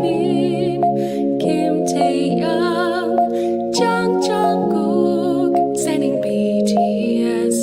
Bibim, Kim Taeyang, Jung Jungkook, sending BTS.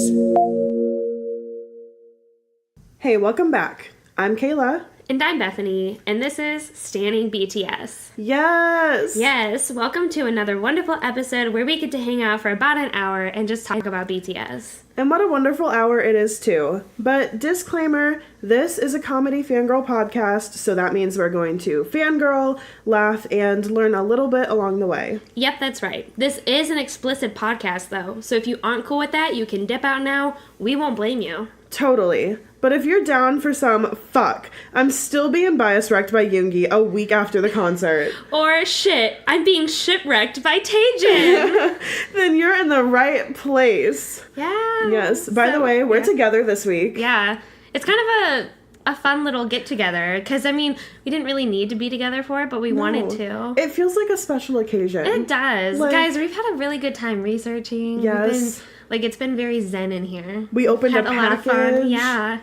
Hey, welcome back. I'm Kayla. And I'm Bethany, and this is Standing BTS. Yes! Yes, welcome to another wonderful episode where we get to hang out for about an hour and just talk about BTS. And what a wonderful hour it is, too. But disclaimer, this is a comedy fangirl podcast, so that means we're going to fangirl, laugh, and learn a little bit along the way. Yep, that's right. This is an explicit podcast, though, so if you aren't cool with that, you can dip out now. We won't blame you. Totally. But if you're down for some, fuck, I'm still being bias wrecked by Yoongi a week after the concert. Or shit, I'm being shipwrecked by Taejin. Then you're in the right place. Yeah. Yes. By the way, we're together this week. Yeah. It's kind of a fun little get-together, because, I mean, we didn't really need to be together for it, but we wanted to. It feels like a special occasion. It does. Like, guys, we've had a really good time researching. Yes. It's been very zen in here. We opened had a lot of fun. package. Yeah.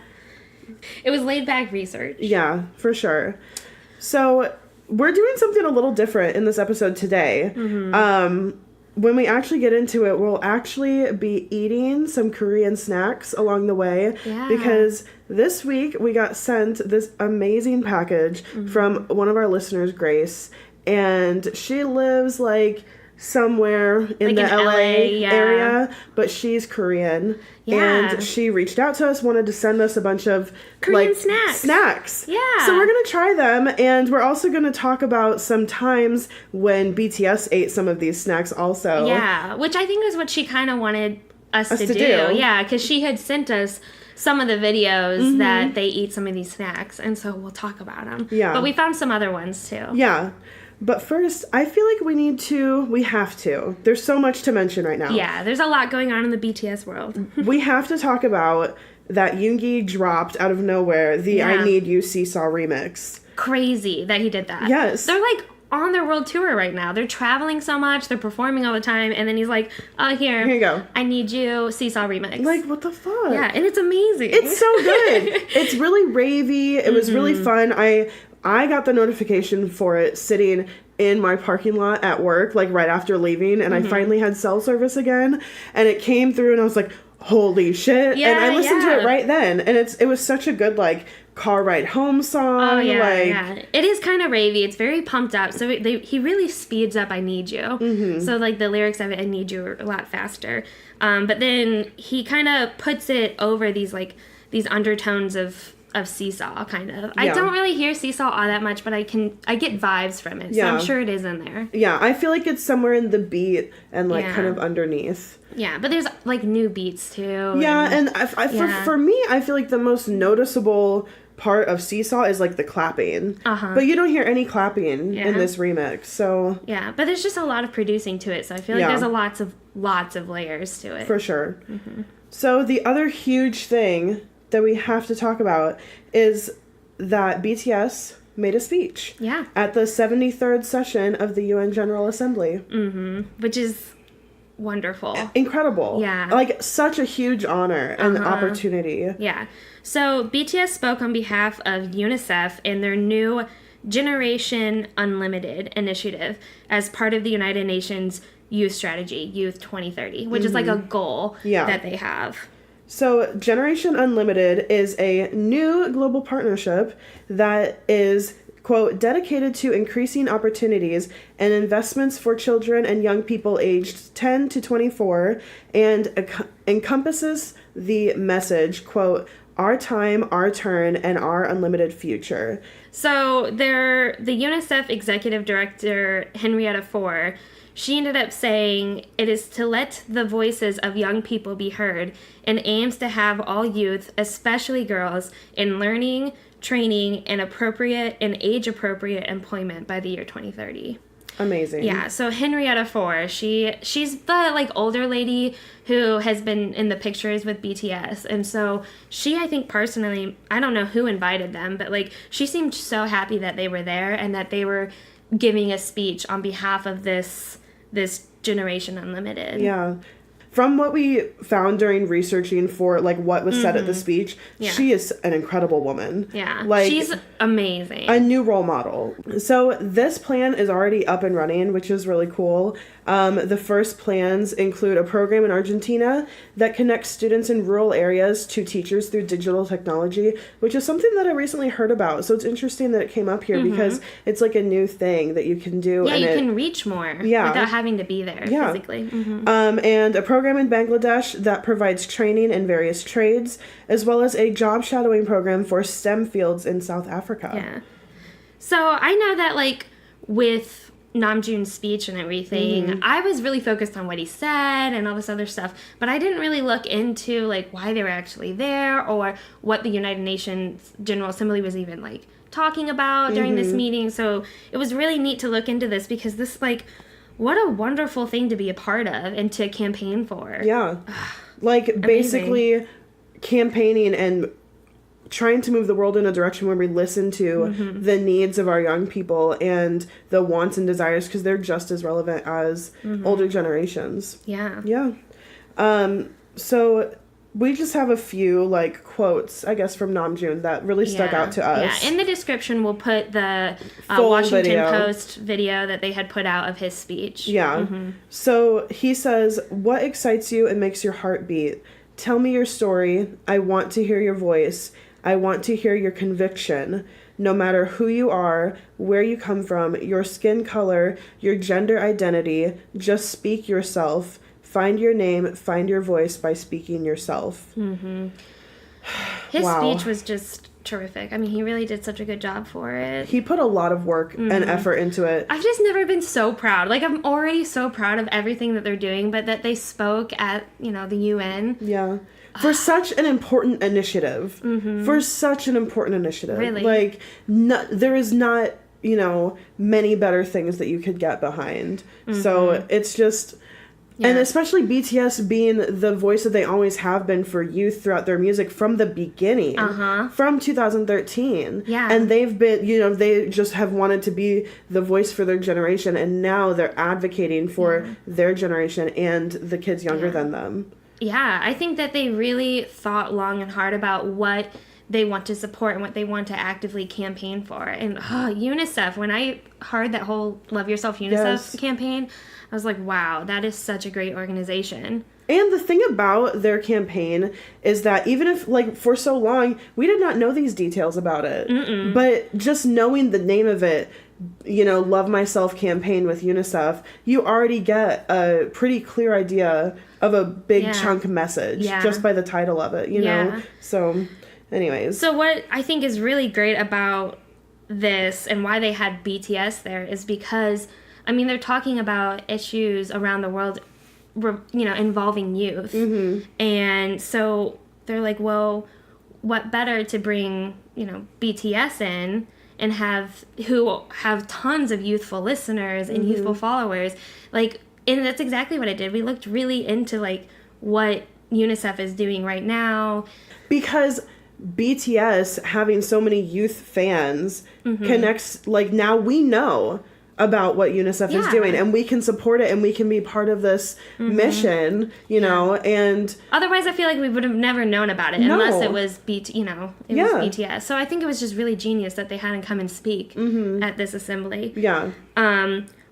It was laid-back research. Yeah, for sure. So, we're doing something a little different in this episode today. Mm-hmm. When we actually get into it, we'll actually be eating some Korean snacks along the way. Yeah. Because this week we got sent this amazing package from one of our listeners, Grace. And she lives somewhere in the LA area, but she's Korean. Yeah. And she reached out to us, wanted to send us a bunch of Korean snacks. Yeah. So we're going to try them, and we're also going to talk about some times when BTS ate some of these snacks also. Yeah, which I think is what she kind of wanted us to do. Yeah, because she had sent us some of the videos that they eat some of these snacks, and so we'll talk about them. Yeah. But we found some other ones too. Yeah. But first, I feel like we have to. There's so much to mention right now. Yeah, there's a lot going on in the BTS world. We have to talk about that Yoongi dropped out of nowhere the I Need You Seesaw remix. Crazy that he did that. Yes. They're on their world tour right now. They're traveling so much, they're performing all the time, and then he's like, here you go. I Need You Seesaw remix. What the fuck? Yeah, and it's amazing. It's so good. It's really ravey. It was really fun. I got the notification for it sitting in my parking lot at work, right after leaving, and I finally had cell service again, and it came through, and I was like, holy shit. Yeah, and I listened to it right then, and it was such a good, car ride home song. Oh, yeah. It is kind of ravey. It's very pumped up. So he really speeds up I Need You. Mm-hmm. So, the lyrics of it, I Need You, are a lot faster. But then he kind of puts it over these undertones of seesaw, kind of. Yeah. I don't really hear seesaw all that much, but I get vibes from it. So I'm sure it is in there. Yeah, I feel like it's somewhere in the beat and kind of underneath. Yeah, but there's new beats too. Yeah, and for me, I feel like the most noticeable part of Seesaw is the clapping. But you don't hear any clapping in this remix, so. Yeah, but there's just a lot of producing to it, so I feel like there's lots of layers to it. For sure. Mm-hmm. So the other huge thing that we have to talk about is that BTS made a speech at the 73rd session of the UN General Assembly. Which is wonderful. Incredible. Yeah. Such a huge honor and opportunity. Yeah. So BTS spoke on behalf of UNICEF and their new Generation Unlimited initiative as part of the United Nations Youth Strategy, Youth 2030, which is a goal that they have. So, Generation Unlimited is a new global partnership that is, quote, dedicated to increasing opportunities and investments for children and young people aged 10 to 24 and encompasses the message, quote, our time, our turn, and our unlimited future. So, the UNICEF Executive Director, Henrietta Fore, she ended up saying, it is to let the voices of young people be heard and aims to have all youth, especially girls, in learning, training, and age-appropriate employment by the year 2030. Amazing. Yeah, so Henrietta Fore, she's the older lady who has been in the pictures with BTS, and so she, I think personally, I don't know who invited them, but she seemed so happy that they were there and that they were giving a speech on behalf of this Generation Unlimited. Yeah. from what we found during researching for like what was said at the speech, she is an incredible woman. Yeah. Like, she's amazing. A new role model. So this plan is already up and running, which is really cool. The first plans include a program in Argentina that connects students in rural areas to teachers through digital technology, which is something that I recently heard about. So it's interesting that it came up here because it's like a new thing that you can do. Yeah, and you can reach more without having to be there physically. And a program in Bangladesh that provides training in various trades, as well as a job shadowing program for STEM fields in South Africa. Yeah. So I know that, like, with Namjoon's speech and everything, I was really focused on what he said and all this other stuff, but I didn't really look into, like, why they were actually there or what the United Nations General Assembly was even, like, talking about during this meeting. So it was really neat to look into this because this, like, what a wonderful thing to be a part of and to campaign for. Yeah. Like, basically campaigning and trying to move the world in a direction where we listen to the needs of our young people and the wants and desires, because they're just as relevant as older generations. Yeah. Yeah. So we just have a few, like, quotes, I guess, from Namjoon that really stuck out to us. Yeah, in the description we'll put the Full Washington video. Post video that they had put out of his speech. Yeah. So he says, "What excites you and makes your heart beat? Tell me your story. I want to hear your voice. I want to hear your conviction. No matter who you are, where you come from, your skin color, your gender identity, just speak yourself. Find your name, find your voice by speaking yourself." His Wow. speech was just terrific. I mean, he really did such a good job for it. He put a lot of work and effort into it. I've just never been so proud. Like, I'm already so proud of everything that they're doing, but that they spoke at, the UN. Yeah. For such an important initiative. For such an important initiative. Really? Like, there is not, many better things that you could get behind. So it's just... Yeah. And especially BTS being the voice that they always have been for youth throughout their music from the beginning. From 2013. Yeah. And they've been, they just have wanted to be the voice for their generation, and now they're advocating for their generation and the kids younger than them. Yeah, I think that they really thought long and hard about what they want to support and what they want to actively campaign for. And UNICEF, when I heard that whole Love Yourself UNICEF campaign, I was like, wow, that is such a great organization. And the thing about their campaign is that even if, like, for so long, we did not know these details about it. But just knowing the name of it, Love Myself campaign with UNICEF, you already get a pretty clear idea of a big chunk message just by the title of it, know? So, anyways. So what I think is really great about this and why they had BTS there is because, I mean, they're talking about issues around the world, involving youth. And so they're like, well, what better to bring, BTS in and who have tons of youthful listeners and youthful followers. Like, and that's exactly what I did. We looked really into, like, what UNICEF is doing right now. Because BTS having so many youth fans connects, like, now we know about what UNICEF is doing, and we can support it, and we can be part of this mission, and otherwise I feel like we would have never known about it unless it was was BTS. So I think it was just really genius that they hadn't come and speak at this assembly.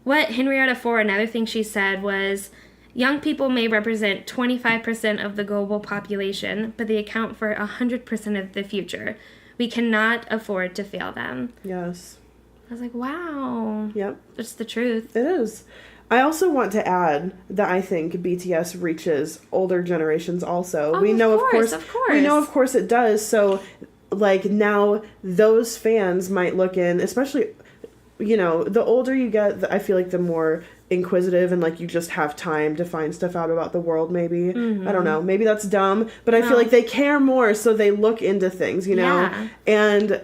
What Henrietta Fore, another thing she said was, young people may represent 25% of the global population, but they account for 100% of the future. We cannot afford to fail them. Yes. I was like, wow. Yep. It's the truth. It is. I also want to add that I think BTS reaches older generations also. Oh, We know, of course. We know, of course, it does. So, like, now those fans might look in, especially, the older you get, I feel like the more inquisitive and, like, you just have time to find stuff out about the world, maybe. I don't know. Maybe that's dumb, but I feel like they care more, so they look into things, And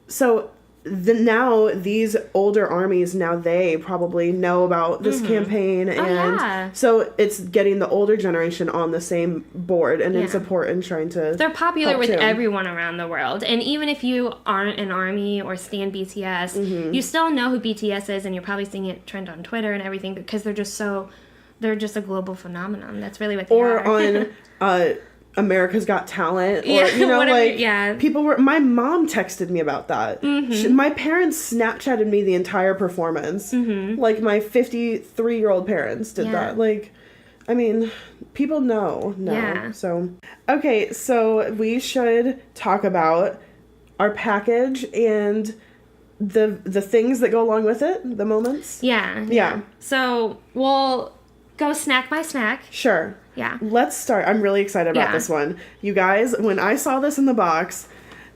so... now these older armies, now they probably know about this campaign, and so it's getting the older generation on the same board and in support and trying to they're popular with everyone around the world. And even if you aren't an army or stan BTS, you still know who BTS is, and you're probably seeing it trend on Twitter and everything because they're they're just a global phenomenon. That's really what they or are. on America's Got Talent, or Yeah, you know, whatever, like yeah. people were. My mom texted me about that. My parents Snapchatted me the entire performance. Like my 53-year-old parents did Yeah. that. Like, I mean, people know. Yeah. So okay, so we should talk about our package and the things that go along with it, the moments. Yeah. So we'll go snack by snack. Sure. Yeah. Let's start. I'm really excited about Yeah. this one. You guys, when I saw this in the box,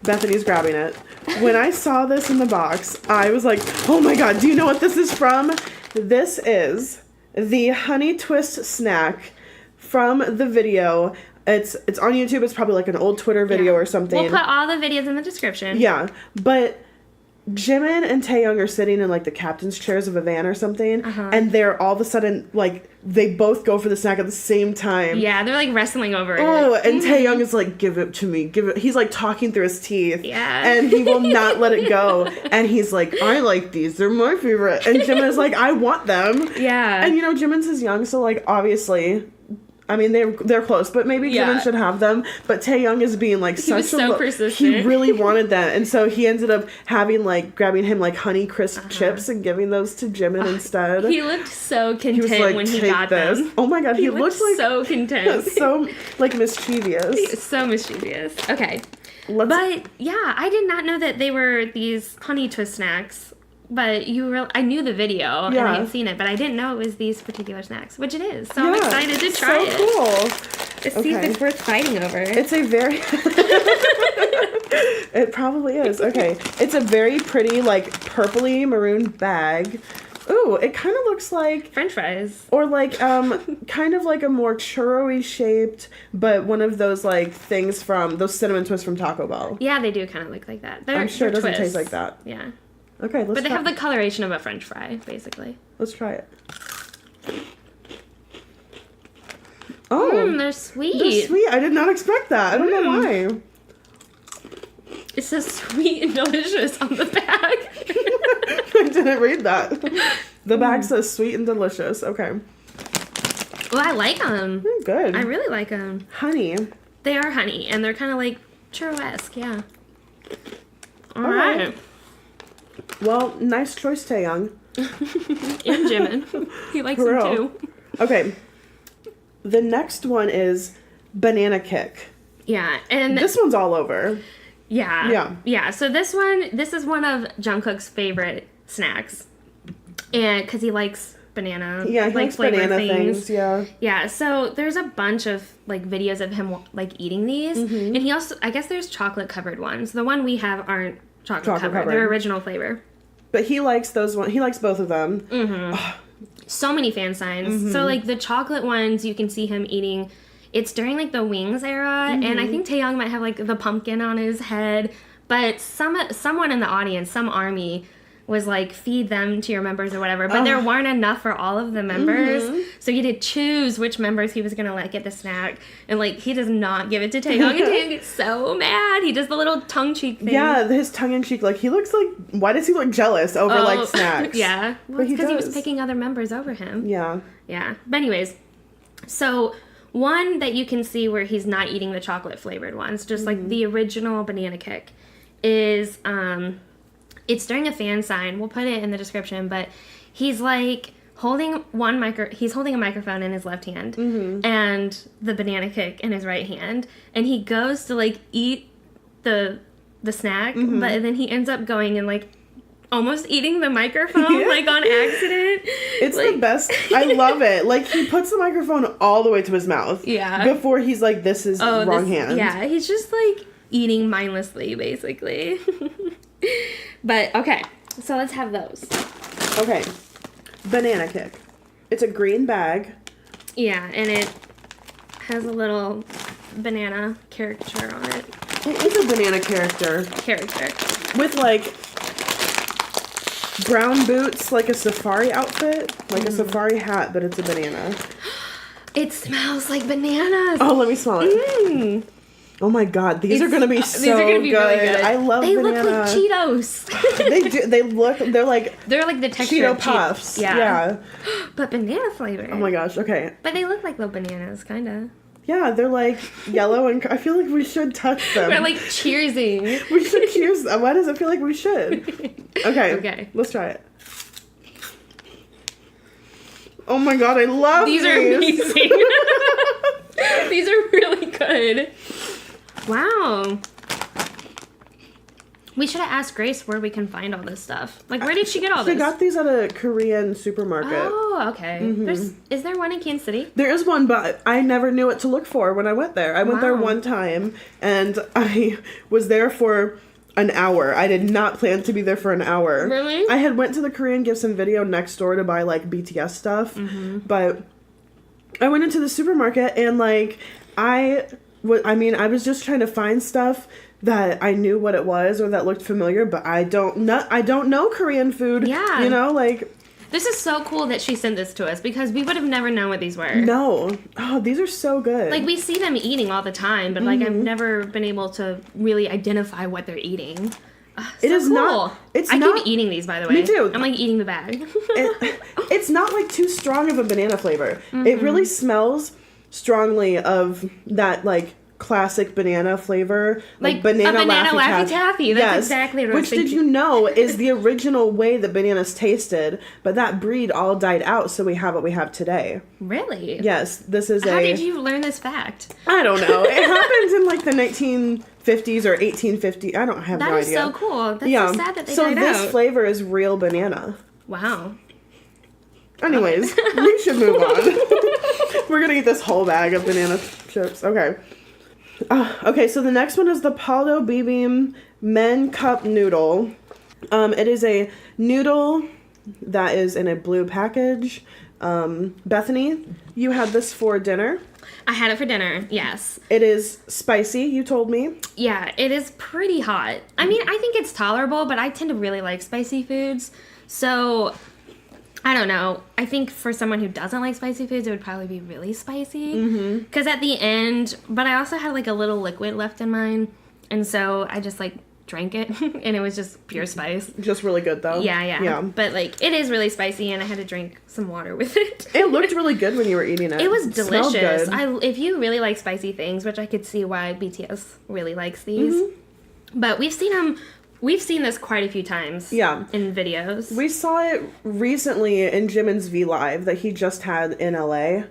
Bethany's grabbing it. When I saw this in the box, I was like, oh my god, do you know what this is from? This is the Honey Twist snack from the video. It's on YouTube. It's probably like an old Twitter video or something. We'll put all the videos in the description. Yeah, but Jimin and Taeyoung are sitting in like the captain's chairs of a van or something, and they're all of a sudden like they both go for the snack at the same time. Yeah, they're like wrestling over it. Oh, and Taeyoung is like, give it to me, give it. He's like talking through his teeth. Yeah. And he will not let it go. And he's like, I like these. They're my favorite. And Jimin is like, I want them. Yeah. And you know, Jimin's is young, so like obviously, I mean, they're close, but maybe Jimin should have them. But Taeyoung is being like He was so persistent. He really wanted them, and so he ended up grabbing him like Honey Crisp chips and giving those to Jimin instead. He looked so content He was like, when he "Take got this." them. Oh my god, he looked like so content. so like mischievous. So mischievous. Okay. Let's, But yeah, I did not know that they were these Honey Twist snacks. But I knew the video and I had seen it, but I didn't know it was these particular snacks, which it is. So I'm excited to try it. So cool. Let's see if it's worth fighting over. It's a very It probably is. Okay. It's a very pretty like purpley maroon bag. Ooh, it kind of looks like French fries. or like kind of like a more churro-y shaped, but one of those like things from those cinnamon twists from Taco Bell. Yeah, they do kind of look like that. I'm sure it doesn't twists. taste like that. Yeah. Okay, let's But they try. have the coloration of a French fry, basically. Let's try it. Oh, They're sweet. they're sweet. I did not expect that. I don't know why. It says sweet and delicious on the bag. I didn't read that. The bag says sweet and delicious. Okay. Well, I like them. Good. I really like them. Honey. They are honey, and they're kind of like churro-esque, yeah. All right. right. Well, nice choice, Taeyoung. And Jimin. He likes For them real. too. Okay. The next one is Banana Kick. Yeah, and This one's all over. Yeah. So this is one of Jungkook's favorite snacks, and because he likes banana. Yeah, he likes flavor banana things. Yeah. Yeah. So there's a bunch of like videos of him like eating these, and he also I guess there's chocolate covered ones. The one we have aren't chocolate covered. They're original flavor. But he likes those ones. He likes both of them. So many fan signs. So like the chocolate ones, you can see him eating. It's during like the Wings era, and I think Taeyoung might have like the pumpkin on his head. But someone in the audience, some army, was like, feed them to your members or whatever. But there weren't enough for all of the members, so he had to choose which members he was gonna let get the snack. And like he does not give it to Taeyoung, and Taeyoung gets so mad. He does the little tongue cheek thing. Yeah, his tongue in cheek. Like he looks like. Why does he look jealous over like snacks? Yeah, well, because he was picking other members over him. Yeah. Yeah. But anyways, so one that you can see where he's not eating the chocolate flavored ones, just like the original Banana Kick, is it's during a fan sign. We'll put it in the description, but he's like holding he's holding a microphone in his left hand and the Banana Kick in his right hand, and he goes to like eat the snack, but then he ends up going and like almost eating the microphone like on accident. It's like, the best. I love it. Like he puts the microphone all the way to his mouth. Yeah. Before he's like, this is wrong hand. Yeah, he's just like eating mindlessly, basically. But okay, so let's have those. Okay. Banana Kick. It's a green bag. Yeah, and it has a little banana caricature on it. It is a banana character. With like brown boots, like a safari outfit, like a safari hat, but it's a banana. It smells like bananas. Oh, let me smell it. Oh my god, these are gonna be so these are gonna be good. really good. I love they banana. look like Cheetos. They do. They're like the texture Cheeto of puffs. Yeah. But banana flavor. Oh my gosh. Okay. But they look like little bananas, kind of. Yeah, they're like yellow and I feel like we should touch them. We're like cheersing. We should cheers them. Why does it feel like we should? Okay. Okay. Let's try it. Oh my god, I love these. These are amazing. These are really good. Wow. We should have asked Grace where we can find all this stuff. Like, where did she get all this? She got these at a Korean supermarket. Oh, okay. Is there one in Kansas City? There is one, but I never knew what to look for when I went there. I went there one time, and I was there for an hour. I did not plan to be there for an hour. Really? I had went to the Korean Gifts and Video next door to buy, like, BTS stuff, but I went into the supermarket, and, like, I was just trying to find stuff that I knew what it was or that looked familiar, but I don't know Korean food. Yeah. You know, like... This is so cool that she sent this to us because we would have never known what these were. No. Oh, these are so good. Like, we see them eating all the time, but, like, I've never been able to really identify what they're eating. It is cool. not... I keep eating these, by the way. Me too. I'm, like, eating the bag. It's not, like, too strong of a banana flavor. It really smells strongly of that, like, classic banana flavor, like banana Laffy Taffy. That's exactly what I was thinking. Which, did you know, is the original way that bananas tasted, but that breed all died out, so we have what we have today. Really? Yes, this is How did you learn this fact? I don't know. It happens in, like, the 1950s or 1850s. I don't have no idea. That is so cool. That's so sad that they died out. So this flavor is real banana. Wow. Anyways, we should move on. We're gonna eat this whole bag of banana chips. Okay. Okay, so the next one is the Paldo Bibim Men Cup Noodle. It is a noodle that is in a blue package. Bethany, you had this for dinner. I had it for dinner, yes. It is spicy, you told me. Yeah, it is pretty hot. I mean, I think it's tolerable, but I tend to really like spicy foods. So, I don't know. I think for someone who doesn't like spicy foods, it would probably be really spicy. Because at the end, but I also had like a little liquid left in mine. And so I just like drank it and it was just pure spice. Just really good though. Yeah. But like it is really spicy and I had to drink some water with it. It looked really good when you were eating it. It was delicious. Good. If you really like spicy things, which I could see why BTS really likes these. But we've seen this quite a few times. Yeah. In videos. We saw it recently in Jimin's vlive that he just had in LA.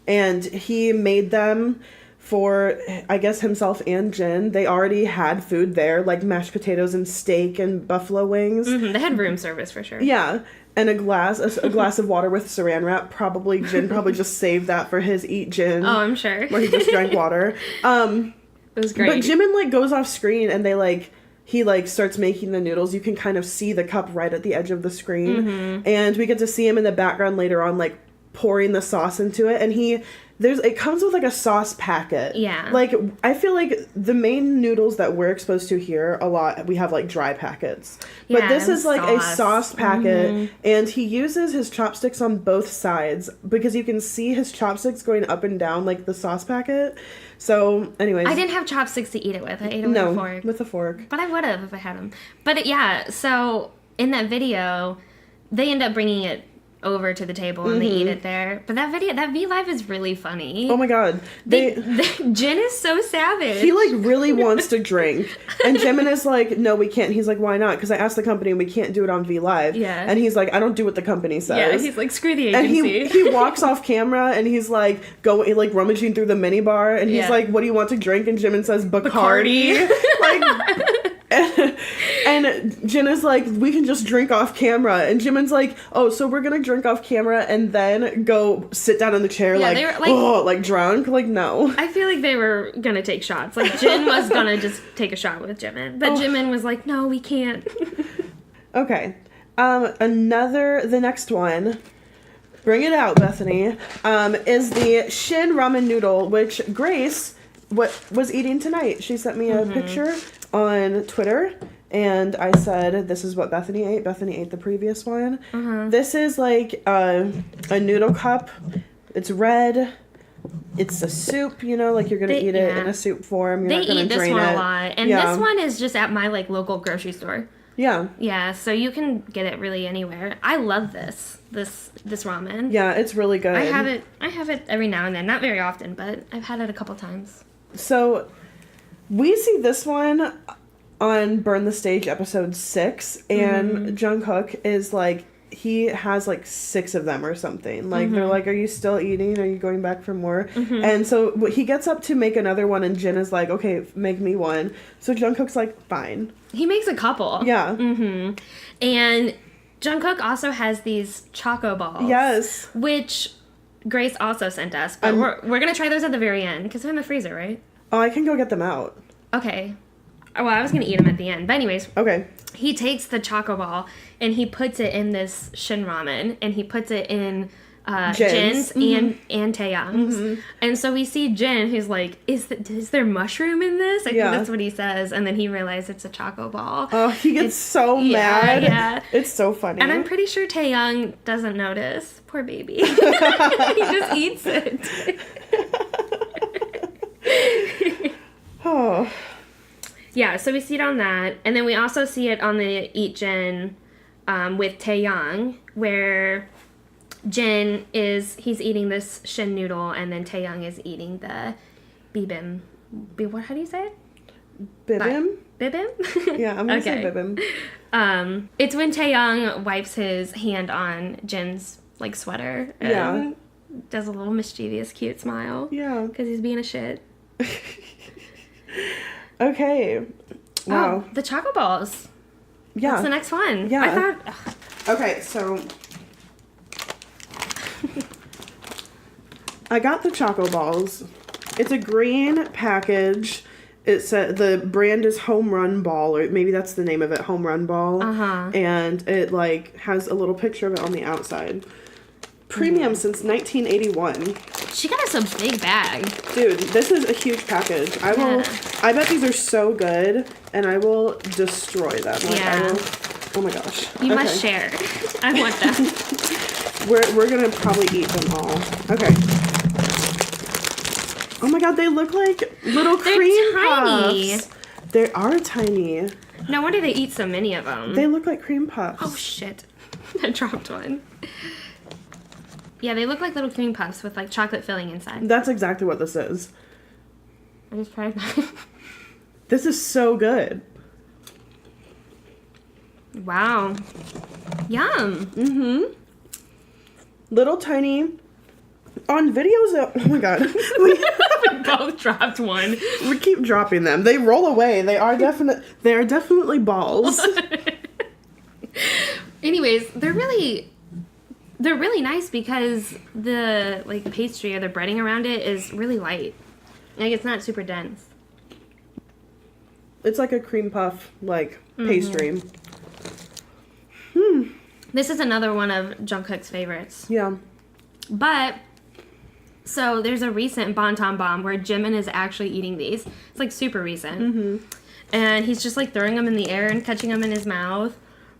And he made them for, I guess, himself and Jin. They already had food there, like mashed potatoes and steak and buffalo wings. They had room service for sure. Yeah. And a glass of water with saran wrap. Jin probably just saved that for his Eat Jin. Oh, I'm sure. Where he just drank water. It was great. But Jimin, like, goes off screen and he starts making the noodles. You can kind of see the cup right at the edge of the screen. And we get to see him in the background later on, like, pouring the sauce into it. And it comes with, like, a sauce packet. Yeah. Like, I feel like the main noodles that we're exposed to here a lot, we have, like, dry packets. Yeah, but this is, like, a sauce. sauce packet. And he uses his chopsticks on both sides because you can see his chopsticks going up and down, like, the sauce packet. So, anyways. I didn't have chopsticks to eat it with. I ate it with a fork. With a fork. But I would have if I had them. But so in that video, they end up bringing it over to the table and they eat it there. But that vlive is really funny. Oh my god. Jin is so savage. He, like, really wants to drink. And Jimin is like, no, we can't. He's like, why not? Because I asked the company and we can't do it on vlive. Yeah. And he's like, I don't do what the company says. Yeah, he's like, screw the agency. And he walks off camera and he's like, rummaging through the minibar. And he's like, what do you want to drink? And Jimin says, Bacardi. And Jin is like, we can just drink off camera. And Jimin's like, oh, so we're gonna drink off camera and then go sit down in the chair like drunk? Like, no. I feel like they were gonna take shots. Like, Jin was gonna just take a shot with Jimin. But Jimin was like, no, we can't. Okay. The next one, bring it out, Bethany, is the Shin RamenNoodle, which Grace was eating tonight. She sent me a picture on Twitter, and I said, this is what Bethany ate. Bethany ate the previous one. This is like a noodle cup. It's red. it's a soup, you know, like you're gonna eat it in a soup form. You're They not gonna eat this drain one it. a lot, and this one is just at my like local grocery store. Yeah. Yeah, so you can get it really anywhere. I love this ramen. Yeah, it's really good. I have it every now and then, not very often, but I've had it a couple times. So we see this one on Burn the Stage episode 6, and Jungkook is like, he has like 6 of them or something. Like they're like, are you still eating? Are you going back for more? And so he gets up to make another one, and Jin is like, okay, make me one. So Jungkook's like, fine. He makes a couple. Yeah. And Jungkook also has these Choco Balls. Yes. Which Grace also sent us, but we're going to try those at the very end, because they're in the freezer, right? Oh, I can go get them out. Okay. Well, I was going to eat them at the end. But anyways. Okay. He takes the Choco Ball, and he puts it in this Shin ramen, and he puts it in Jin's and Taeyang's. And so we see Jin, who's like, is there mushroom in this? I think that's what he says. And then he realizes it's a Choco Ball. Oh, he gets so mad. Yeah. It's so funny. And I'm pretty sure Taeyang doesn't notice. Poor baby. He just eats it. Oh. Yeah, so we see it on that. And then we also see it on the Eat Jin with Taeyang, where Jin he's eating this Shin noodle, and then Taeyang is eating the Bibim. How do you say it? Bibim? Bibim? Yeah, I'm going to say Bibim. It's when Taeyang wipes his hand on Jin's, like, sweater. And does a little mischievous, cute smile. Yeah. Because he's being a shit. Okay. Wow. Oh, the Choco Balls. Yeah. That's the next one. Yeah. I thought... Okay, so... I got the Choco Balls. It's a green package. It's the brand is Home Run Ball, or maybe that's the name of it, Home Run Ball. And it, like, has a little picture of it on the outside. Premium since 1981. She got us a big bag. Dude, this is a huge package. I bet these are so good, and I will destroy them. Like, oh my gosh. You must share. I want them. We're gonna probably eat them all. Okay. Oh my god, they look like little cream tiny. puffs. They are tiny. No wonder they eat so many of them. They look like cream puffs. Oh shit. I dropped one. Yeah, they look like little cream puffs with like chocolate filling inside. That's exactly what this is. I just tried mine. This is so good. Wow. Yum. Little tiny. On videos, oh my god. We both dropped one. We keep dropping them. They roll away. They are definitely balls. Anyways, they're really nice because the like pastry or the breading around it is really light. Like it's not super dense. It's like a cream puff like pastry. This is another one of Jungkook's favorites. Yeah. But so there's a recent Bangtan bomb where Jimin is actually eating these. It's like super recent. And he's just like throwing them in the air and catching them in his mouth.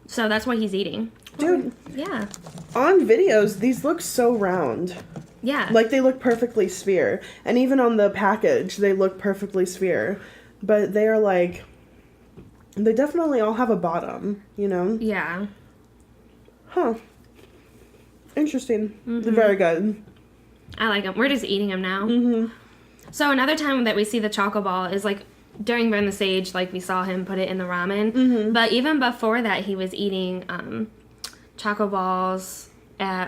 So that's what he's eating. Dude. Yeah. On videos, these look so round. Yeah. Like they look perfectly sphere. And even on the package, they look perfectly sphere. But they are like, they definitely all have a bottom, you know? Yeah. Huh. Interesting. They're very good. I like them. We're just eating them now. So another time that we see the Choco Ball is like during Burn the Stage, like we saw him put it in the ramen. But even before that, he was eating Choco Balls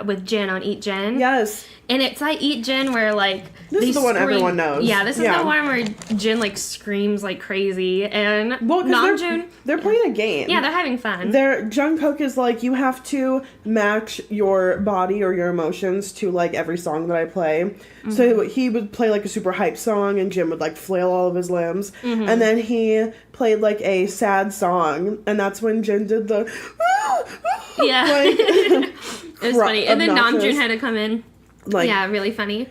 with Jin on Eat Jin. Yes. And it's like Eat Jin where like This is the one everyone knows. Yeah, this is the one where Jin like screams like crazy and Nongshim. They're playing a game. Yeah, they're having fun. Jungkook is like, you have to match your body or your emotions to like every song that I play. So he would play like a super hype song and Jin would like flail all of his limbs. And then he played like a sad song and that's when Jin did the yeah. like, it was funny. And then Namjoon had to come in. Like, yeah, really funny.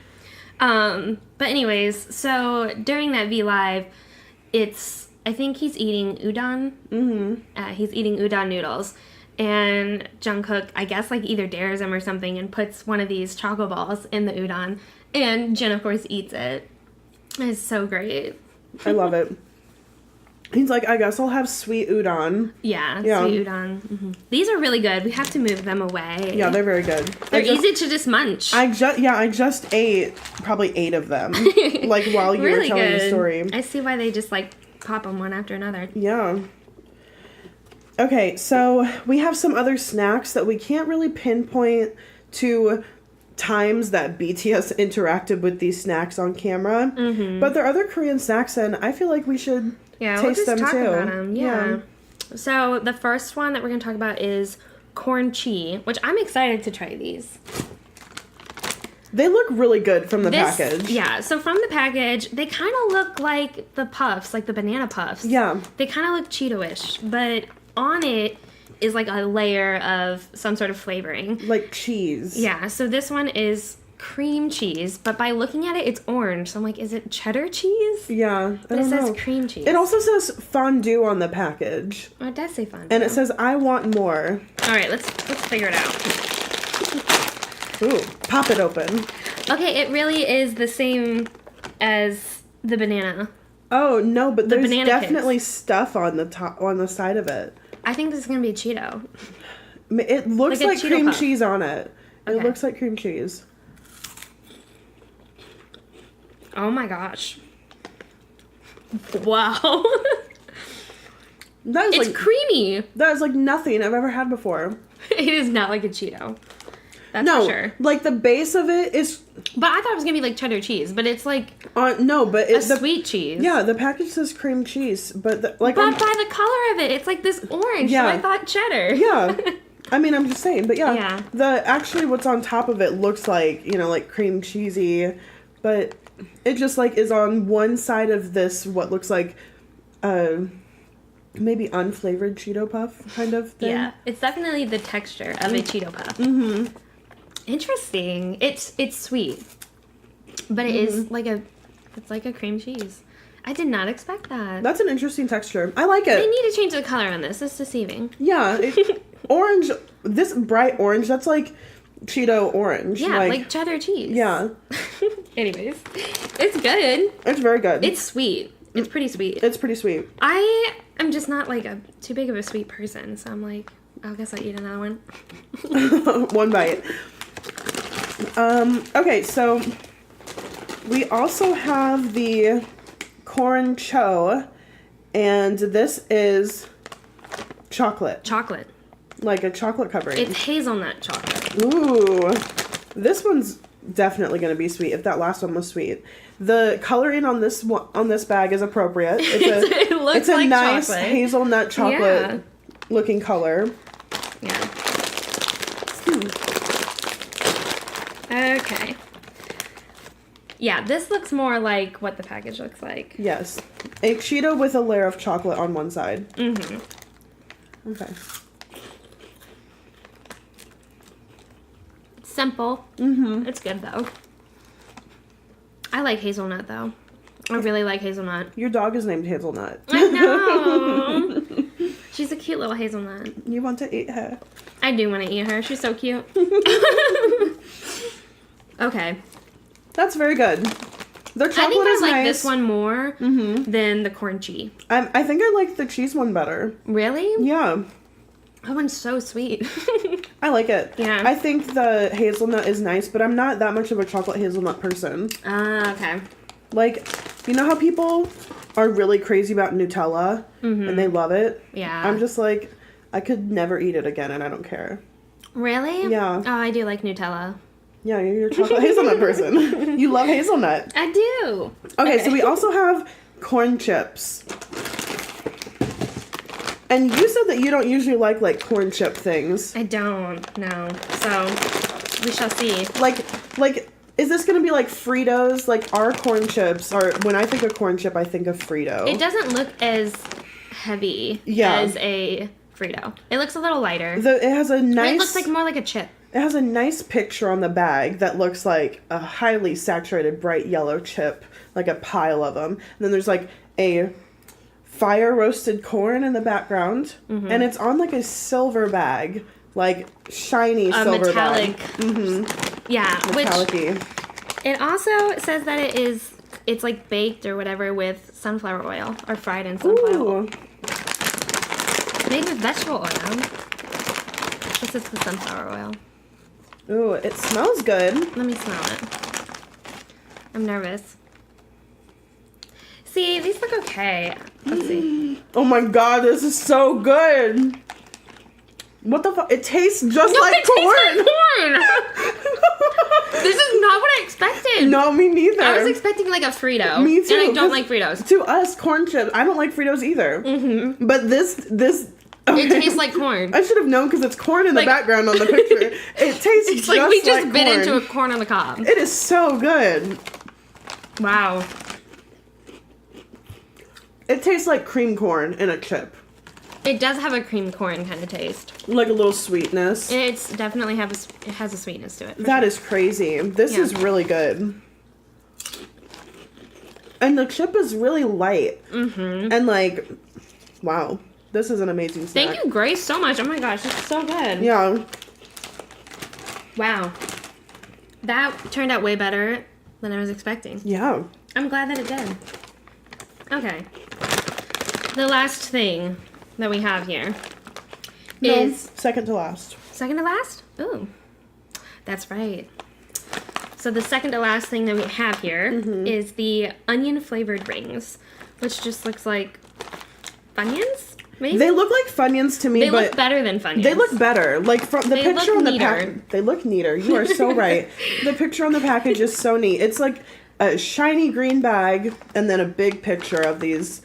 But anyways, so during that V Live, I think he's eating udon. He's eating udon noodles. And Jungkook, I guess, like either dares him or something and puts one of these Choco Balls in the udon. And Jin, of course, eats it. It's so great. I love it. He's like, I guess I'll have sweet udon. Yeah, sweet udon. Mm-hmm. These are really good. We have to move them away. Yeah, they're very good. They're easy to just munch. I just ate probably 8 of them. Like while you really were telling good. the story. I see why they just like pop them one after another. Yeah. Okay, so we have some other snacks that we can't really pinpoint to times that BTS interacted with these snacks on camera. Mm-hmm. But there are other Korean snacks, and I feel like we should taste we'll just them talk too. About them. Yeah. So the first one that we're going to talk about is corn chi, which I'm excited to try these. They look really good from the package. Yeah, so from the package, they kind of look like the puffs, like the banana puffs. Yeah. They kind of look Cheeto-ish, but on it is like a layer of some sort of flavoring. Like cheese. Yeah, so this one is cream cheese, but by looking at it, it's orange. So I'm like, is it cheddar cheese? Yeah, But it says cream cheese. It also says fondue on the package. Oh, it does say fondue. And it says, I want more. All right, let's figure it out. Ooh, pop it open. Okay, it really is the same as the banana. Oh, no, but there's banana definitely stuff on the top, on the side of it. I think this is going to be a Cheeto. It looks Like a like Cheeto cream puff. cheese on it. Okay. It looks like cream cheese. Oh my gosh. Wow. That is It's creamy. That is like nothing I've ever had before. It is not like a Cheeto. That's No, for sure. like the base of it is But I thought it was going to be like cheddar cheese, but it's like no, but a it's the sweet cheese. Yeah, the package says cream cheese, but But by the color of it, it's like this orange. Yeah. So I thought cheddar. yeah. I mean, I'm just saying, but yeah, Yeah. the actually what's on top of it looks like, like cream cheesy, but it just like is on one side of this what looks like maybe unflavored Cheeto puff kind of thing. Yeah, it's definitely the texture of a Cheeto puff. Mm-hmm. Interesting. It's sweet, but it is like it's like a cream cheese. I did not expect that. That's an interesting texture. I like it. They need to change the color on this. It's deceiving. Yeah, orange. This bright orange. That's like Cheeto orange. Yeah, like cheddar cheese. Yeah. Anyways, it's good. It's very good. It's sweet. It's pretty sweet. It's pretty sweet. I am just not like too big of a sweet person, so I'm like, I guess I'll eat another one. One bite. Okay, so we also have the corn cho, and this is chocolate. Chocolate. Like a chocolate covering. It's hazelnut chocolate. Ooh. This one's definitely going to be sweet if that last one was sweet. The coloring on this bag is appropriate. It looks it's a like nice chocolate. hazelnut chocolate looking color. Yeah. Okay. Yeah, this looks more like what the package looks like. Yes. A Cheeto with a layer of chocolate on one side. Mm-hmm. Okay. Simple. Mm-hmm. It's good, though. I like hazelnut, though. I really like hazelnut. Your dog is named Hazelnut. I know. She's a cute little hazelnut. You want to eat her? I do want to eat her. She's so cute. Okay. That's very good. Their chocolate I think is I like nice. this one more than the corn chi. I think I like the cheese one better. Really? Yeah. That one's so sweet. I like it. Yeah. I think the hazelnut is nice, but I'm not that much of a chocolate hazelnut person. Okay. Like, you know how people are really crazy about Nutella and they love it? Yeah. I'm just like, I could never eat it again and I don't care. Really? Yeah. Oh, I do like Nutella. Yeah, you're a chocolate hazelnut person. You love hazelnut. I do. Okay, so we also have corn chips. And you said that you don't usually like corn chip things. I don't, no. So, we shall see. Like, is this gonna be like Fritos? Like, our corn chips are, when I think of corn chip, I think of Frito. It doesn't look as heavy as a Frito. It looks a little lighter. It has a nice... It looks like more like a chip. It has a nice picture on the bag that looks like a highly saturated bright yellow chip, like a pile of them. And then there's like a fire roasted corn in the background, and it's on like a silver bag, like shiny silver metallic. bag. Yeah, Metallic-y. It also says that it's like baked or whatever with sunflower oil or fried in sunflower oil. Ooh. Made with vegetable oil. This is the sunflower oil. Ooh, it smells good. Let me smell it. I'm nervous. See, these look okay. Let's see. Oh my god, this is so good. What the fuck? It tastes just like corn. Tastes like corn. This is not what I expected. No, me neither. I was expecting like a Frito. Me too. And I don't 'cause like Fritos. To us, corn chips. I don't like Fritos either. Mm-hmm. But this. Okay. It tastes like corn. I should have known because it's corn in the Like- background on the picture. It tastes It's just like we just like bit corn. into a corn on the cob. It is so good. Wow. It tastes like cream corn in a chip. It does have a cream corn kind of taste. Like a little sweetness. It's definitely it has a sweetness to it. That is crazy. This Yeah. is really good. And the chip is really light. Mm-hmm. And like, wow. This is an amazing snack. Thank you, Grace, so much. Oh my gosh, it's so good. Yeah. Wow. That turned out way better than I was expecting. Yeah. I'm glad that it did. Okay. The last thing that we have here is... second to last. Second to last? Ooh. That's right. So the second to last thing that we have here is the onion flavored rings, which just looks like Funyuns? Maybe? They look like Funyuns to me, They but look better than Funyuns. they look better. Like from the They picture look on the neater. package. They look neater. You are so right. The picture on the package is so neat. It's like a shiny green bag and then a big picture of these.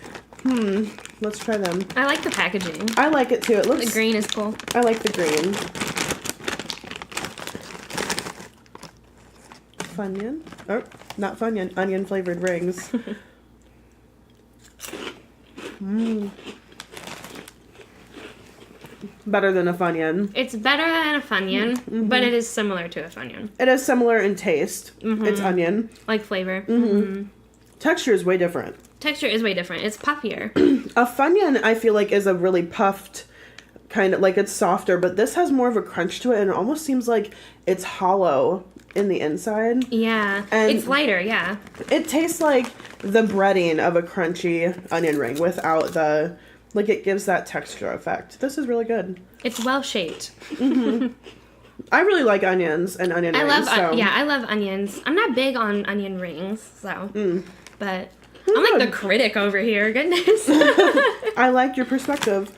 Let's try them. I like the packaging. I like it too. It looks The green is cool. I like the green. Funyun? Oh, not Funyun. Onion flavored rings. Better than a Funyun. It's better than a Funyun, but it is similar to a Funyun. It is similar in taste. It's onion. Like flavor. Texture is way different. Texture is way different. It's puffier. A Funyun, I feel like, is a really puffed kind of, like it's softer, but this has more of a crunch to it, and it almost seems like it's hollow in the inside. Yeah. And- it's lighter, yeah. It tastes like the breading of a crunchy onion ring without the, like it gives that texture effect. This is really good. It's well shaped. I really like onions and onion I rings. love I love onions. I'm not big on onion rings, so but I'm like the critic over here, goodness. I like your perspective.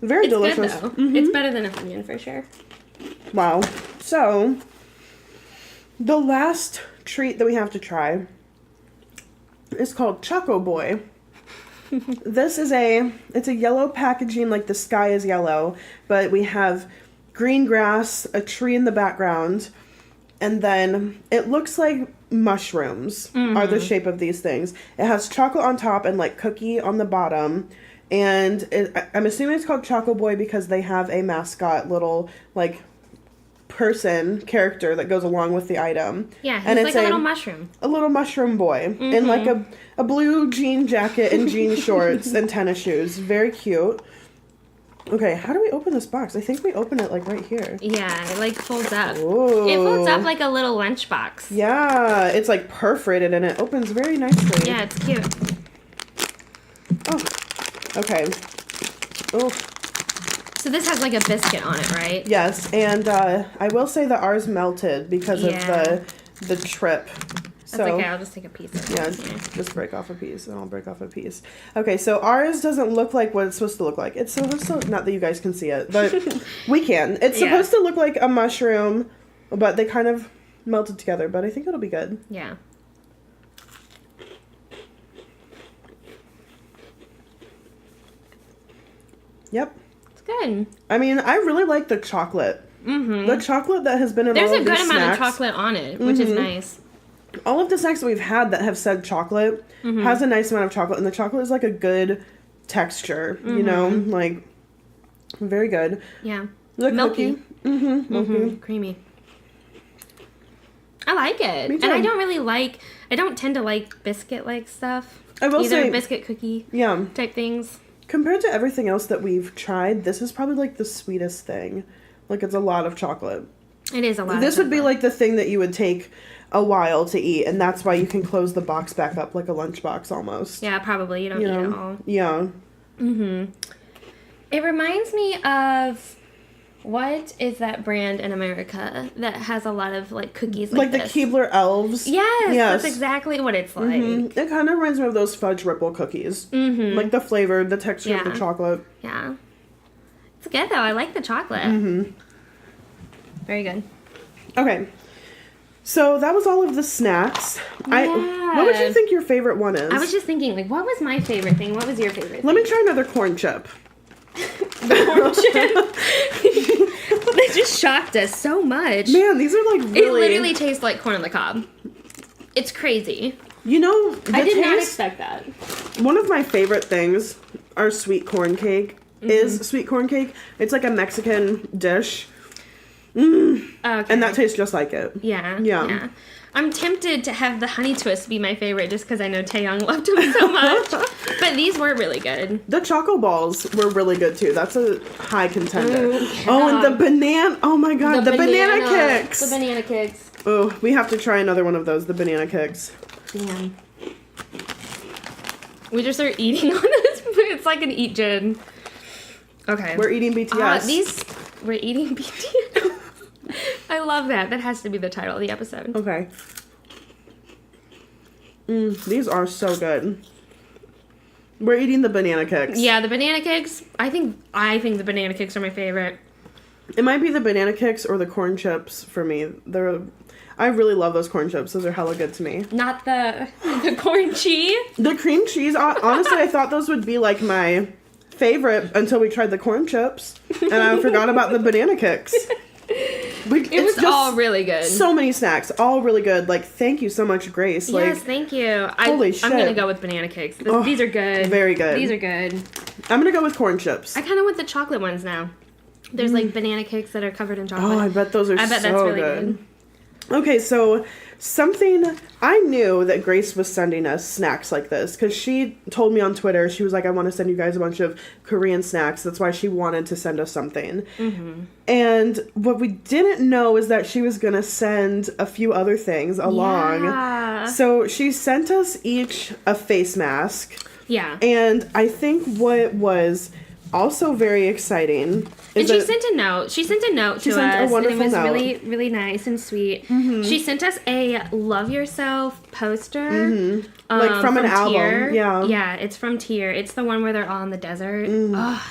Very It's delicious. good though. It's better than a Funyun for sure. Wow. So, the last treat that we have to try is called Choco Boy. This is it's a yellow packaging, like the sky is yellow, but we have green grass, a tree in the background, and then it looks like mushrooms are the shape of these things. It has chocolate on top and like cookie on the bottom. And I'm assuming it's called Choco Boy because they have a mascot little like person character that goes along with the item. Yeah, he's and like a little mushroom. A little mushroom boy in like a blue jean jacket and jean shorts and tennis shoes. Very cute. Okay, how do we open this box? I think we open it like right here. Yeah, it like folds up. Ooh. It folds up like a little lunchbox. Yeah, it's like perforated and it opens very nicely. Yeah, it's cute. Oh, okay. Oh, So this has like a biscuit on it, right? yes, and I will say that ours melted because Yeah. of the trip. That's So okay, I'll just take a piece of it. yeah, just break off a piece, and I'll break off a piece. Okay, so ours doesn't look like what it's supposed to look like. It's supposed to, not that you guys can see it, but we can. It's Yeah. supposed to look like a mushroom, but they kind of melted together. But I think it'll be good. Yeah. Yep. It's good. I mean, I really like the chocolate. Mm-hmm. The chocolate that has been in There's all a of good these amount snacks. of chocolate on it, which is nice. All of the snacks that we've had that have said chocolate has a nice amount of chocolate, and the chocolate is like a good texture, you know, like very good. Yeah. The Milky. cookie, milky. Creamy. I like it. Me too. And I don't tend to like biscuit-like stuff. I will Either say, biscuit cookie yeah, type things. compared to everything else that we've tried, this is probably like the sweetest thing. Like it's a lot of chocolate. It is a lot. This would be like the thing that you would take a while to eat, and that's why you can close the box back up like a lunchbox almost. Yeah, probably. You don't eat it all. Yeah. Mm-hmm. It reminds me of, what is that brand in America that has a lot of like cookies like the this? Keebler Elves. Yes, that's exactly what it's like. Mm-hmm. It kind of reminds me of those fudge ripple cookies. Mm-hmm. Like the flavor, the texture of the chocolate. Yeah. It's good though. I like the chocolate. Mm-hmm. Very good. Okay. So that was all of the snacks. Yeah. What would you think your favorite one is? I was just thinking, like, what was my favorite thing? What was your favorite Let me try another corn chip. Corn chip? They just shocked us so much. Man, these are like really... It literally tastes like corn on the cob. It's crazy. You know, I did not expect that. One of my favorite things are sweet corn cake. Is sweet corn cake. It's like a Mexican dish. Okay. And that tastes just like it. Yeah. I'm tempted to have the honey twist be my favorite just because I know Taeyong loved them so much. But these were really good. The Choco Balls were really good too. That's a high contender. And the banana. Oh my god, the banana kicks. The banana kicks. Oh, we have to try another one of those, the banana kicks. Damn. We just are eating on this. It's like an eat gin. Okay. We're eating BTS. We're eating BTS. I love that. That has to be the title of the episode. Okay. These are so good. We're eating the banana kicks. Yeah, the banana kicks. I think the banana kicks are my favorite. It might be the banana kicks or the corn chips for me. I really love those corn chips. Those are hella good to me. Not the corn cheese. The cream cheese. Honestly, I thought those would be like my favorite until we tried the corn chips, and I forgot about the banana kicks. It was all really good. So many snacks, all really good. Like, thank you so much, Grace. Yes, thank you. Holy shit. I'm gonna go with banana cakes. These are good. Very good. These are good. I'm gonna go with corn chips. I kind of want the chocolate ones now. There's like banana cakes that are covered in chocolate. Oh, I bet those are I bet so that's really good. Okay, so something, I knew that Grace was sending us snacks like this because she told me on Twitter, she was like, I want to send you guys a bunch of Korean snacks. That's why she wanted to send us something. Mm-hmm. And what we didn't know is that she was going to send a few other things along. Yeah. So she sent us each a face mask. Yeah. And I think what was also very exciting. And she sent a note. She sent a note to us, and it was note. really, really nice and sweet. Mm-hmm. She sent us a "Love Yourself" poster, like from an Tier. album. Yeah, it's from Tier. It's the one where they're all in the desert.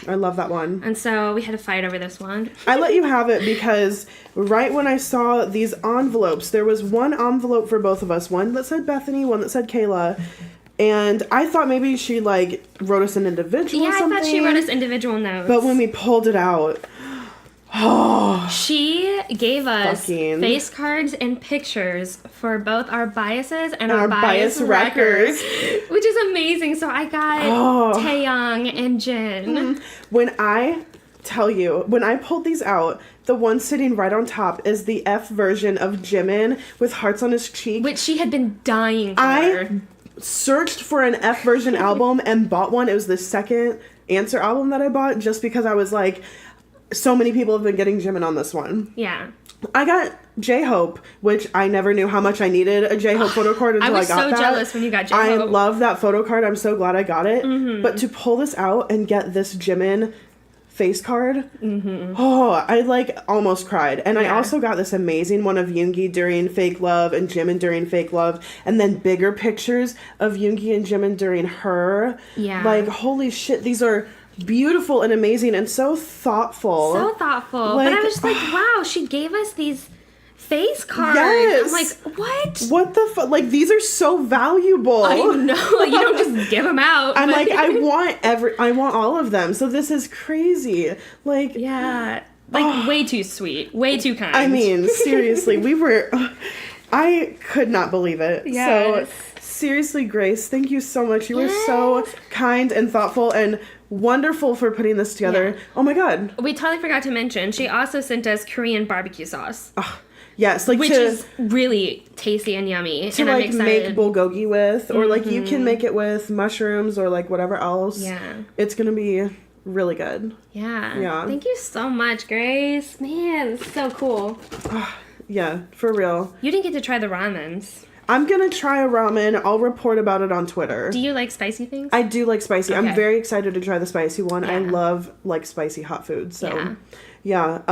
I love that one. And so we had to fight over this one. I let you have it because right when I saw these envelopes, there was one envelope for both of us. One that said Bethany, one that said Kayla. And I thought maybe she, like, wrote us an individual or something. Yeah, I thought she wrote us individual notes. But when we pulled it out, she gave us face cards and pictures for both our biases and our bias wreckers, which is amazing. So I got Taeyong and Jin. When I tell you, when I pulled these out, the one sitting right on top is the F version of Jimin with hearts on his cheek. Which she had been dying for. I searched for an F version album and bought one. It was the second Answer album that I bought just because I was like, so many people have been getting Jimin on this one. Yeah. I got J-Hope, which I never knew how much I needed a J-Hope photo card until I got that. I was so jealous when you got J-Hope. I love that photo card. I'm so glad I got it. Mm-hmm. But to pull this out and get this Jimin face card, I like almost cried. And I also got this amazing one of Yoongi during Fake Love and Jimin during Fake Love, and then bigger pictures of Yoongi and Jimin during Her. Yeah. Like, holy shit, these are beautiful and amazing and so thoughtful. So thoughtful. Like, but I was just like, wow, she gave us these face cards. Yes. I'm like, what? What the fuck? Like, these are so valuable. I know. You don't just give them out. I'm like, I want all of them. So this is crazy. Like, yeah. Like, way too sweet. Way too kind. I mean, seriously, I could not believe it. Yes. So, seriously, Grace, thank you so much. You were so kind and thoughtful and wonderful for putting this together. Yeah. Oh my god. We totally forgot to mention, she also sent us Korean barbecue sauce. Yes, like which is really tasty and yummy. To and like I'm excited. make bulgogi with, or like you can make it with mushrooms or like whatever else. Yeah. It's gonna be really good. Yeah. Yeah. Thank you so much, Grace. Man, this is so cool. Yeah, for real. You didn't get to try the ramens. I'm gonna try a ramen. I'll report about it on Twitter. Do you like spicy things? I do like spicy. Okay. I'm very excited to try the spicy one. Yeah. I love like spicy hot food. So Yeah.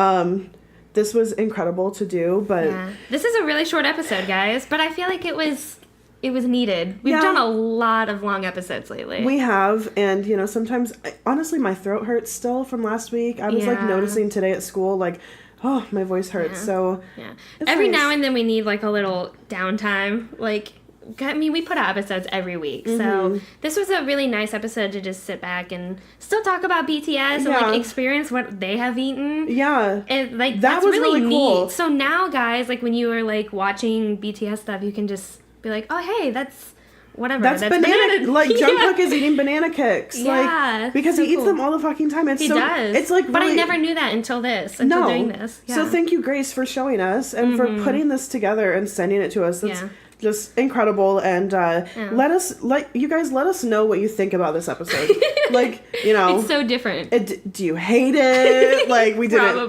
this was incredible to do, but This is a really short episode, guys, but I feel like it was needed. We've done a lot of long episodes lately. we have, and you know, sometimes honestly my throat hurts still from last week. I was like noticing today at school, like, oh, my voice hurts. So every nice. now and then we need like a little downtime. Like, I mean, we put out episodes every week, so this was a really nice episode to just sit back and still talk about BTS and like experience what they have eaten. Yeah, and like that that's was really really neat. cool. So now, guys, like when you are like watching BTS stuff, you can just be like, oh hey, that's whatever. That's banana. Like Jungkook is eating banana kicks. Yeah, like because so he eats cool. them all the fucking time. It's He so, does. It's like, but really, I never knew that until doing this. Yeah. So thank you, Grace, for showing us and for putting this together and sending it to us. That's just incredible. And let you guys let us know what you think about this episode. Like, you know, it's so different. Do you hate it? Like we didn't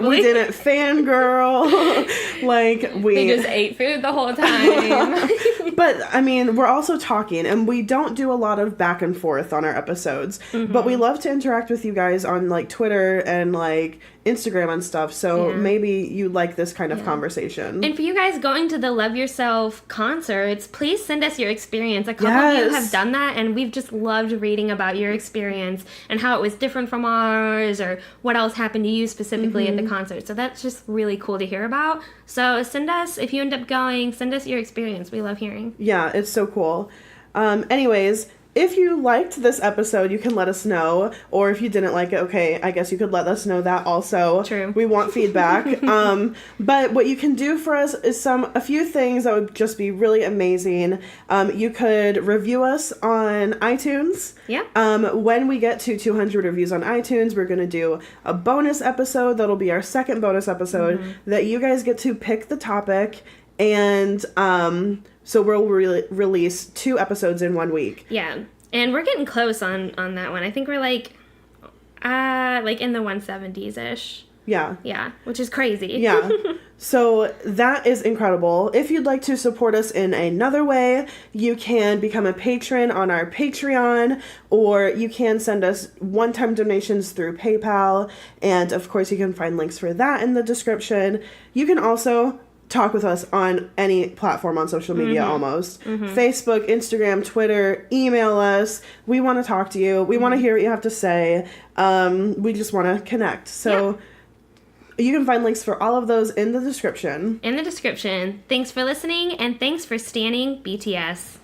fangirl. Like they just ate food the whole time. But I mean, we're also talking, and we don't do a lot of back and forth on our episodes. But we love to interact with you guys on like Twitter and like Instagram and stuff. So maybe you like this kind of conversation. And for you guys going to the Love Yourself concerts, please send us your experience. A couple of you have done that, and we've just loved reading about your experience and how it was different from ours, or what else happened to you specifically at the concert. So that's just really cool to hear about. So send us, if you end up going, send us your experience. We love hearing. Yeah, it's so cool. Anyways, if you liked this episode, you can let us know. Or if you didn't like it, okay, I guess you could let us know that also. True. We want feedback. But what you can do for us is a few things that would just be really amazing. You could review us on iTunes. Yeah. When we get to 200 reviews on iTunes, we're going to do a bonus episode. That'll be our second bonus episode that you guys get to pick the topic. And so we'll release 2 episodes in 1 week. Yeah. And we're getting close on that one. I think we're like in the 170s-ish. Yeah. Yeah, which is crazy. Yeah. So that is incredible. If you'd like to support us in another way, you can become a patron on our Patreon, or you can send us one-time donations through PayPal. And of course, you can find links for that in the description. You can also talk with us on any platform on social media almost. Facebook, Instagram, Twitter, email us. We want to talk to you. We want to hear what you have to say. We just want to connect. So you can find links for all of those in the description. Thanks for listening, and thanks for standing BTS.